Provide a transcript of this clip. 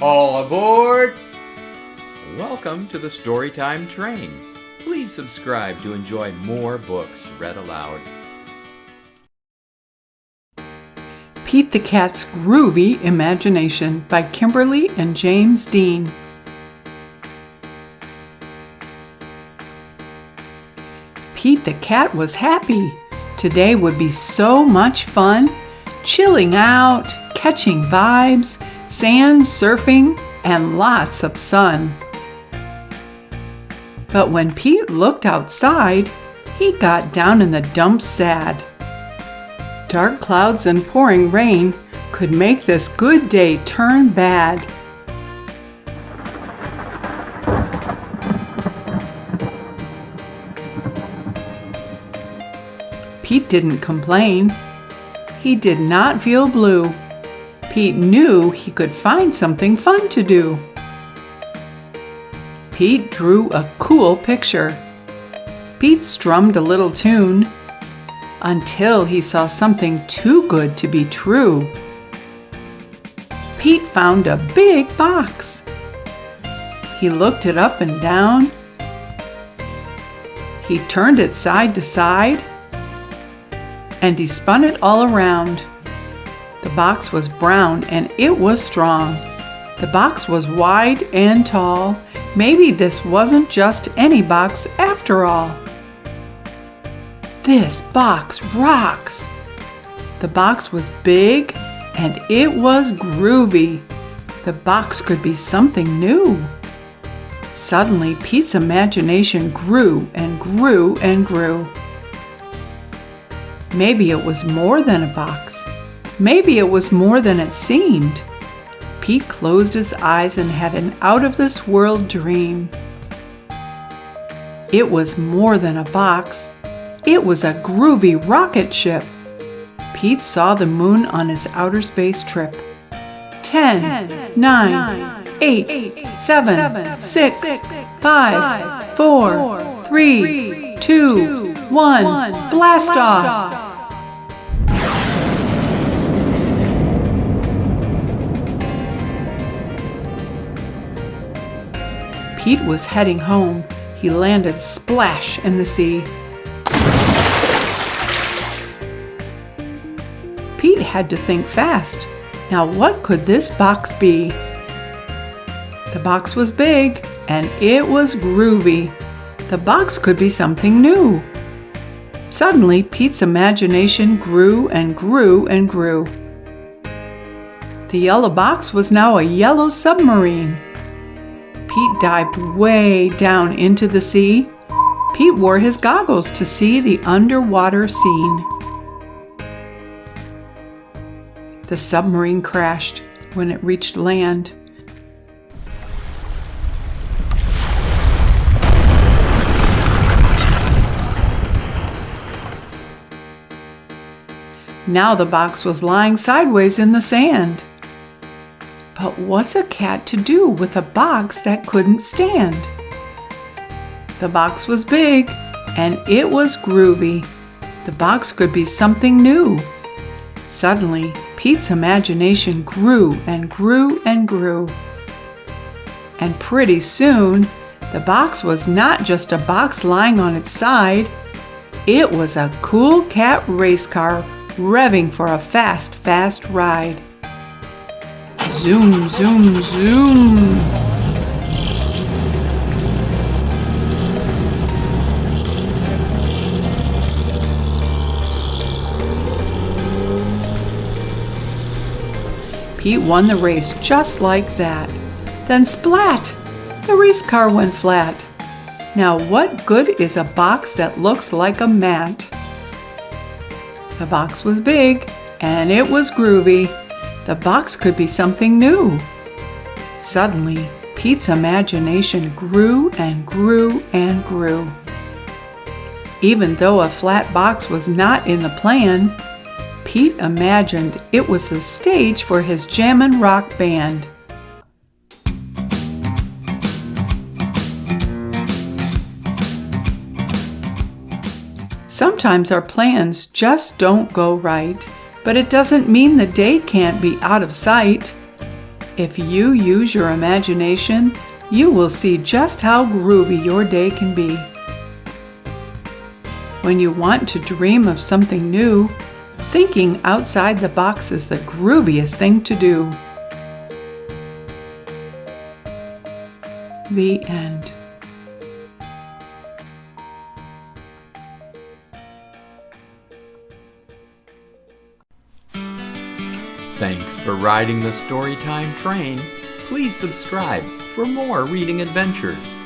All aboard! Welcome to the Storytime train. Please subscribe to enjoy more books read aloud. Pete the Cat's Groovy Imagination by Kimberly and James Dean. Pete the Cat was happy. Today would be so much fun. Chilling out, catching vibes, sand surfing, and lots of sun. But when Pete looked outside, he got down in the dumps sad. Dark clouds and pouring rain could make this good day turn bad. Pete didn't complain. He did not feel blue. Pete knew he could find something fun to do. Pete drew a cool picture. Pete strummed a little tune until he saw something too good to be true. Pete found a big box. He looked it up and down. He turned it side to side, and he spun it all around. The box was brown and it was strong. The box was wide and tall. Maybe this wasn't just any box after all. This box rocks! The box was big and it was groovy. The box could be something new. Suddenly, Pete's imagination grew and grew and grew. Maybe it was more than a box. Maybe it was more than it seemed. Pete closed his eyes and had an out-of-this-world dream. It was more than a box. It was a groovy rocket ship. Pete saw the moon on his outer space trip. 10, 9, 8, 7, 6, 5, 4, 3, 2, 1, blast off! Pete was heading home. He landed splash in the sea. Pete had to think fast. Now what could this box be? The box was big and it was groovy. The box could be something new. Suddenly, Pete's imagination grew and grew and grew. The yellow box was now a yellow submarine. Pete dived way down into the sea. Pete wore his goggles to see the underwater scene. The submarine crashed when it reached land. Now the box was lying sideways in the sand. But what's a cat to do with a box that couldn't stand? The box was big and it was groovy. The box could be something new. Suddenly, Pete's imagination grew and grew and grew. And pretty soon, the box was not just a box lying on its side. It was a cool cat race car revving for a fast, fast ride. Zoom, zoom, zoom. Pete won the race just like that. Then splat! The race car went flat. Now what good is a box that looks like a mat? The box was big and it was groovy. The box could be something new. Suddenly, Pete's imagination grew and grew and grew. Even though a flat box was not in the plan, Pete imagined it was the stage for his jammin' rock band. Sometimes our plans just don't go right, but it doesn't mean the day can't be out of sight. If you use your imagination, you will see just how groovy your day can be. When you want to dream of something new, thinking outside the box is the grooviest thing to do. The end. Thanks for riding the Storytime train. Please subscribe for more reading adventures.